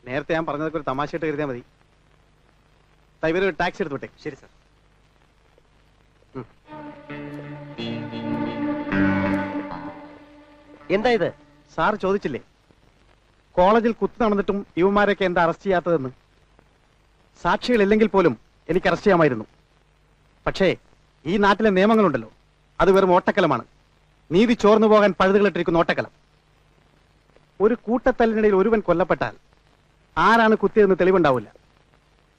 നേരത്തെ ഞാൻ പറഞ്ഞതൊക്കെ ഒരു തമാശയായിട്ട് കരുതിയാൽ മതി. ഇവരൊരു ടാക്സി എടുത്ത് വിട്ടെ. ശരി സാർ. എന്താ ഇത്? സാർ ചോദിച്ചില്ലേ കോളേജിൽ കുത്തു നടന്നിട്ടും യുവമാരൊക്കെ എന്താ അറസ്റ്റ് ചെയ്യാത്തതെന്ന്? സാക്ഷികളില്ലെങ്കിൽ പോലും എനിക്ക് അറസ്റ്റ് ചെയ്യാമായിരുന്നു. പക്ഷേ ഈ നാട്ടിലെ നിയമങ്ങളുണ്ടല്ലോ, അത് വെറും ഓട്ടക്കലമാണ്. നീതി ചോർന്നു പോകാൻ പഴുതുകളിട്ടിരിക്കുന്ന ഓട്ടക്കലം. ഒരു കൂട്ടത്തല്ലിനിടയിൽ ഒരുവൻ കൊല്ലപ്പെട്ടാൽ ആരാണ് കുത്തിയതെന്ന് തെളിവുണ്ടാവില്ല.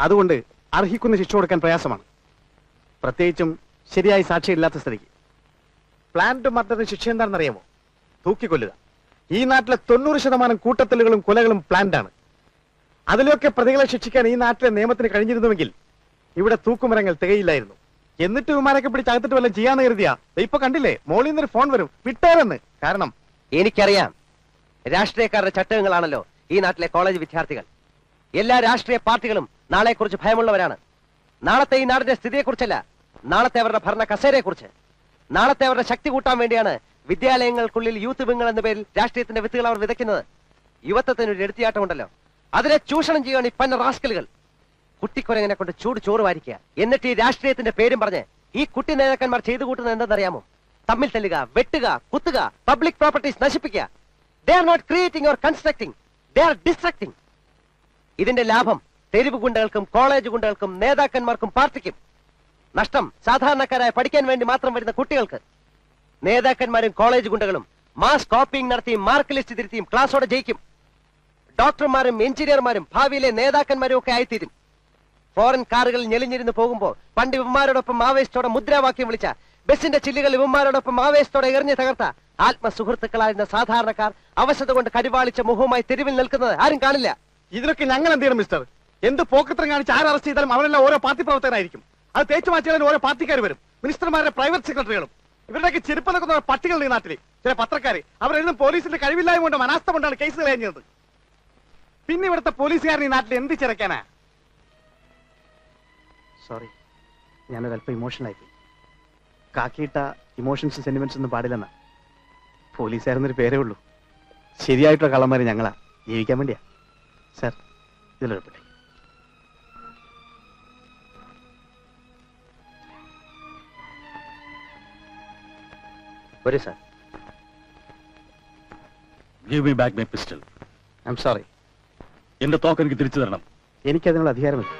അതുകൊണ്ട് അർഹിക്കുന്ന ശിക്ഷ കൊടുക്കാൻ പ്രയാസമാണ്, പ്രത്യേകിച്ചും ശരിയായി സാക്ഷിയില്ലാത്ത സ്ഥിതിക്ക്. പ്ലാന്റ് മർഡറിന് ശിക്ഷ എന്താണെന്നറിയാമോ? തൂക്കിക്കൊല്ലുക. ഈ നാട്ടിലെ 90% കൂട്ടത്തല്ലുകളും കൊലകളും പ്ലാന്റ് ആണ്. അതിലൊക്കെ പ്രതികളെ ശിക്ഷിക്കാൻ ഈ നാട്ടിലെ നിയമത്തിന് കഴിഞ്ഞിരുന്നുവെങ്കിൽ ഇവിടെ തൂക്കുമരങ്ങൾ തികയില്ലായിരുന്നു. എന്നിട്ട് ഇവന്മാരൊക്കെ പിടിച്ച് അകത്തിട്ട് വല്ലതും ചെയ്യാന്ന് കരുതിയാ ഇപ്പൊ കണ്ടില്ലേ, മോളിൽ നിന്നൊരു ഫോൺ വരും വിട്ടേരെന്ന്. കാരണം എനിക്കറിയാം, രാഷ്ട്രീയക്കാരുടെ ചട്ടങ്ങളാണല്ലോ ഈ നാട്ടിലെ കോളേജ് വിദ്യാർത്ഥികൾ. എല്ലാ രാഷ്ട്രീയ പാർട്ടികളും നാളെ കുറിച്ച് ഭയമുള്ളവരാണ്. നാളത്തെ ഈ നാടിന്റെ സ്ഥിതിയെക്കുറിച്ചല്ല, നാളത്തെ അവരുടെ ഭരണ കസേരയെക്കുറിച്ച്. നാളത്തെ അവരുടെ ശക്തി കൂട്ടാൻ വേണ്ടിയാണ് വിദ്യാലയങ്ങൾക്കുള്ളിൽ യൂത്ത് വിങ്ങൾ എന്ന പേരിൽ രാഷ്ട്രീയത്തിന്റെ വിത്തുകൾ അവർ വിതയ്ക്കുന്നത്. യുവത്വത്തിന് ഒരു എടുത്തിയാട്ടമുണ്ടല്ലോ, അതിനെ ചൂഷണം ചെയ്യുകയാണ് ഈ പന്ന റാസ്കലുകൾ. കുട്ടിക്കൊരങ്ങനെ കൊണ്ട് ചൂട് ചോറ് വാരിക്കുക. എന്നിട്ട് ഈ രാഷ്ട്രീയത്തിന്റെ പേരും പറഞ്ഞ് ഈ കുട്ടി നേതാക്കന്മാർ ചെയ്തു കൂട്ടുന്നത് എന്തെന്നറിയാമോ? തമ്മിൽ തല്ലുക, വെട്ടുക, കുത്തുക, പബ്ലിക് പ്രോപ്പർട്ടീസ് നശിപ്പിക്കുക. They are not creating or constructing, they are destructing. ഇതിന്റെ ലാഭം തെരുവ് ഗുണ്ടകൾക്കും കോളേജ് ഗുണ്ടകൾക്കും നേതാക്കന്മാർക്കും പാർട്ടിക്കും. നഷ്ടം സാധാരണക്കാരായ പഠിക്കാൻ വേണ്ടി മാത്രം വരുന്ന കുട്ടികൾക്ക്. നേതാക്കന്മാരും കോളേജ് ഗുണ്ടകളും മാസ് കോപ്പിംഗ് നടത്തിയും മാർക്ക് ലിസ്റ്റ് തിരുത്തിയും ക്ലാസ്സോടെ ജയിക്കും. ഡോക്ടർമാരും എഞ്ചിനീയർമാരും ഭാവിയിലെ നേതാക്കന്മാരും ഒക്കെ ആയിത്തീരും. ഫോറിൻ കാറുകളിൽ ഞെളിഞ്ഞിരുന്ന് പോകുമ്പോൾ പണ്ട് ഇവന്മാരോടൊപ്പം ആവേശത്തോടെ മുദ്രാവാക്യം വിളിച്ച ബസിന്റെ ചില്ലുകൾ ഇവന്മാരോടൊപ്പം ആവേശത്തോടെ എറിഞ്ഞു തകർത്ത ആത്മസുഹൃത്തുക്കളായിരുന്ന സാധാരണക്കാർ അവശത കൊണ്ട് കരുവാളിച്ച മുഖവുമായി തെരുവിൽ നിൽക്കുന്നത് ആരും കാണില്ല. ഇതിനൊക്കെ ഞങ്ങൾ എന്ത് ചെയ്യണം മിസ്റ്റർ? എന്ത് പോക്കത്രം കാണിച്ച് ആര് അറസ്റ്റ് ചെയ്താലും അവരെല്ലാം ഓരോ പാർട്ടി പ്രവർത്തകരായിരിക്കും. അത് തേച്ചു മാറ്റിയാലും ഓരോ പാർട്ടിക്കാർ വരും. മിനിസ്റ്റർമാരുടെ പ്രൈവറ്റ് സെക്രട്ടറികളും ഇവരുടെയൊക്കെ ചെരുപ്പ് നിൽക്കുന്ന പട്ടികൾ ഈ നാട്ടിൽ ചില പത്രക്കാര് അവരെന്നും പോലീസിന്റെ കഴിവില്ലായ്മ കൊണ്ടും അനാസ്ഥ കൊണ്ടാണ് കേസുകൾ കഴിഞ്ഞത്. പിന്നെ ഇവിടുത്തെ പോലീസുകാരൻ ഈ നാട്ടിൽ എന്ത് ചിരക്കാനാ? സോറി, ഞാനൊരല്പം ഇമോഷണൽ ആയിപ്പോയി. കാക്കിയിട്ട ഇമോഷൻസ് സെന്റിമെന്റ്സ് ഒന്നും പാടില്ലെന്നാ. പോലീസുകാരെന്നൊരു പേരേ ഉള്ളൂ. ശരിയായിട്ടുള്ള കള്ളന്മാര് ഞങ്ങളാ, ജീവിക്കാൻ വേണ്ടിയാ. സാർ ഇതിലെടുപ്പട്ടെ. വരൂ sir. Give me back my pistol. I'm sorry. എന്റെ തോക്ക് എനിക്ക് തിരിച്ചു തരണം. എനിക്കതിനുള്ള അധികാരമില്ല.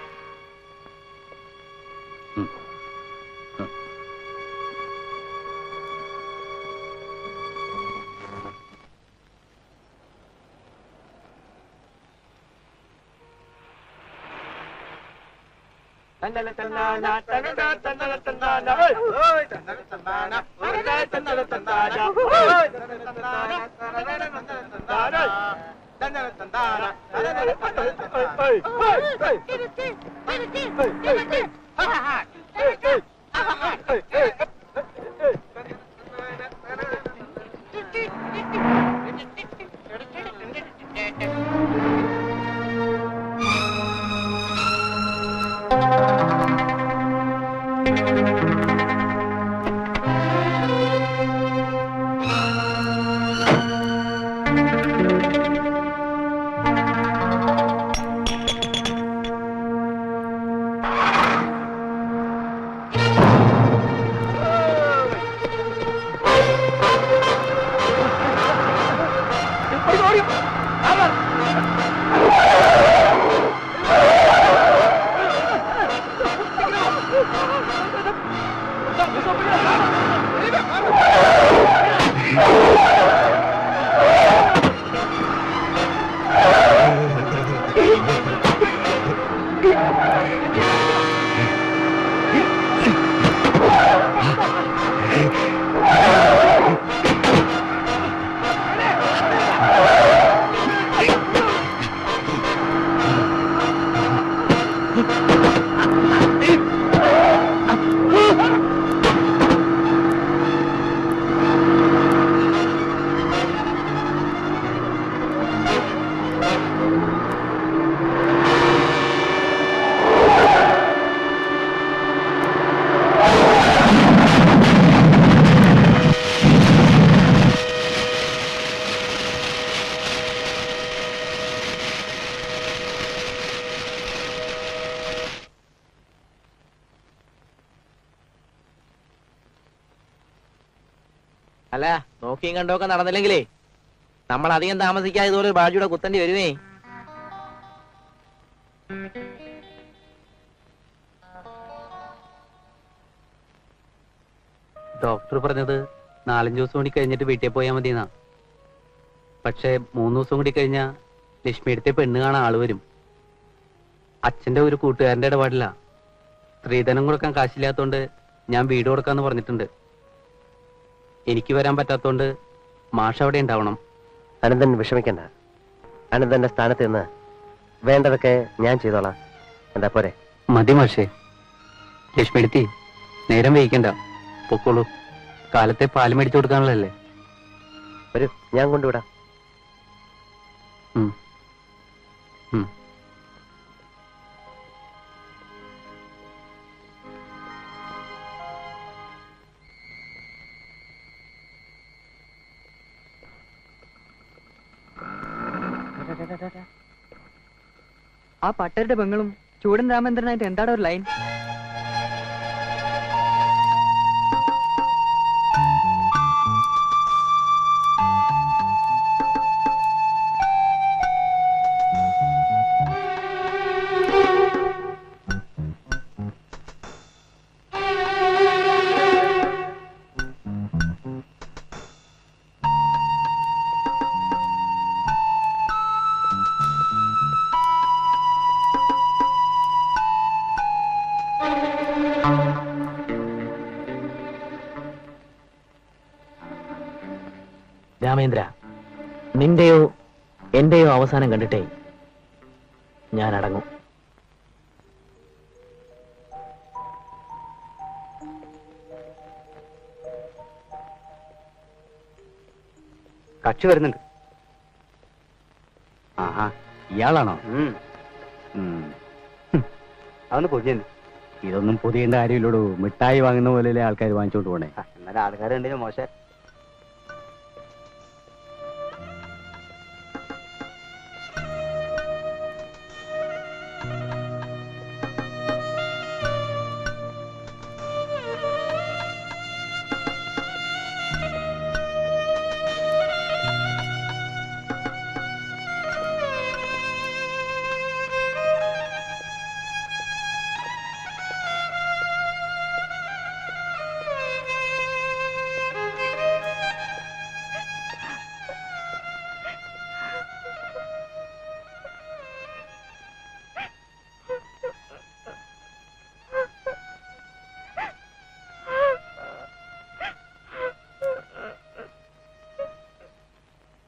അല്ല നോക്കിയും കണ്ടൊക്കെ നടന്നില്ലെങ്കിലേ നമ്മൾ അധികം താമസിക്കാതെ ഇതുപോലെ ഒരു ബാജിയുടെ കുത്തേണ്ടി വരുവേ. ഡോക്ടർ പറഞ്ഞത് 4-5 ദിവസം കൂടി കഴിഞ്ഞിട്ട് വീട്ടിൽ പോയാൽ മതിയെന്നാ. പക്ഷെ 3 ദിവസം കൂടി കഴിഞ്ഞാ ലക്ഷ്മി എടുത്ത പെണ്ണ് കാണാൻ ആള് വരും. അച്ഛന്റെ ഒരു കൂട്ടുകാരന്റെ ഇടപാടില്ല. സ്ത്രീധനം കൊടുക്കാൻ കാശില്ലാത്തോണ്ട് ഞാൻ വീട് കൊടുക്കാന്ന് പറഞ്ഞിട്ടുണ്ട്. എനിക്ക് വരാൻ പറ്റാത്തോണ്ട് മാഷ് അവിടെ ഉണ്ടാവണം. അനന്തൻ വിഷമിക്കണ്ട. അനന്തന്റെ സ്ഥാനത്ത് നിന്ന് വേണ്ടതൊക്കെ ഞാൻ ചെയ്തോളാം. എന്താ പോരെ? മതി മാഷേ. ലക്ഷ്മി എടുത്തി നേരം വൈകണ്ട, പൊക്കോളൂ. കാലത്തെ പാല് മേടിച്ചു കൊടുക്കാനുള്ളതല്ലേ. വരൂ, ഞാൻ കൊണ്ടുവിടാം. ഉം. ഉം. ആ പട്ടരുടെ പെങ്ങളും ചൂടൻ രാമേന്ദ്രനായിട്ട് എന്താണ് ഒരു ലൈൻ? രാമേന്ദ്ര, നിന്റെയോ എന്റെയോ അവസാനം കണ്ടിട്ടേ ഞാൻ അടങ്ങും. കക്ഷി വരുന്നുണ്ട്. ആഹാ, ഇയാളാണോ? അതൊന്ന് പൊതിഞ്ഞു. ഇതൊന്നും പൊതിയേണ്ട കാര്യമില്ലടൂ. മിഠായി വാങ്ങുന്ന പോലെ ആൾക്കാർ വാങ്ങിച്ചോണ്ട് പോണേ. എന്നാലും ആൾക്കാർ കണ്ടില്ല മോശം.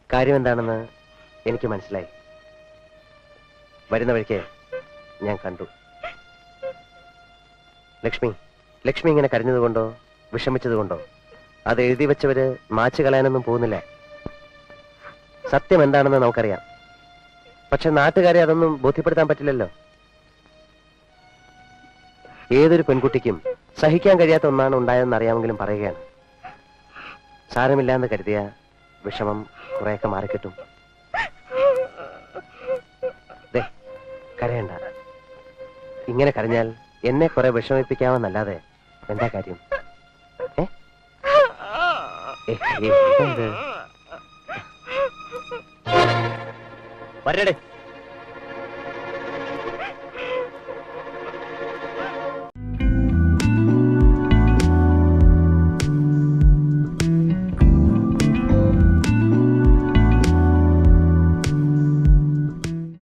കാര്യം എന്താണെന്ന് എനിക്ക് മനസ്സിലായി. വരുന്ന വഴിക്ക് ഞാൻ കണ്ടു. ലക്ഷ്മി ഇങ്ങനെ കരഞ്ഞതുകൊണ്ടോ വിഷമിച്ചതുകൊണ്ടോ അത് എഴുതി വെച്ചവര് മാച്ചു കളയാനൊന്നും പോകുന്നില്ല. സത്യം എന്താണെന്ന് നമുക്കറിയാം. പക്ഷെ നാട്ടുകാരെ അതൊന്നും ബോധ്യപ്പെടുത്താൻ പറ്റില്ലല്ലോ. ഏതൊരു പെൺകുട്ടിക്കും സഹിക്കാൻ കഴിയാത്ത ഒന്നാണ് ഉണ്ടായതെന്ന് അറിയാമെങ്കിലും പറയുകയാണ്. സാരമില്ല എന്ന് കരുതിയ വിഷമം കുറെയൊക്കെ മാറിക്കിട്ടും. കരയണ്ട. ഇങ്ങനെ കരഞ്ഞാൽ എന്നെ കുറെ വിഷമിപ്പിക്കാമെന്നല്ലാതെ എന്താ കാര്യം? വരട്ടെ.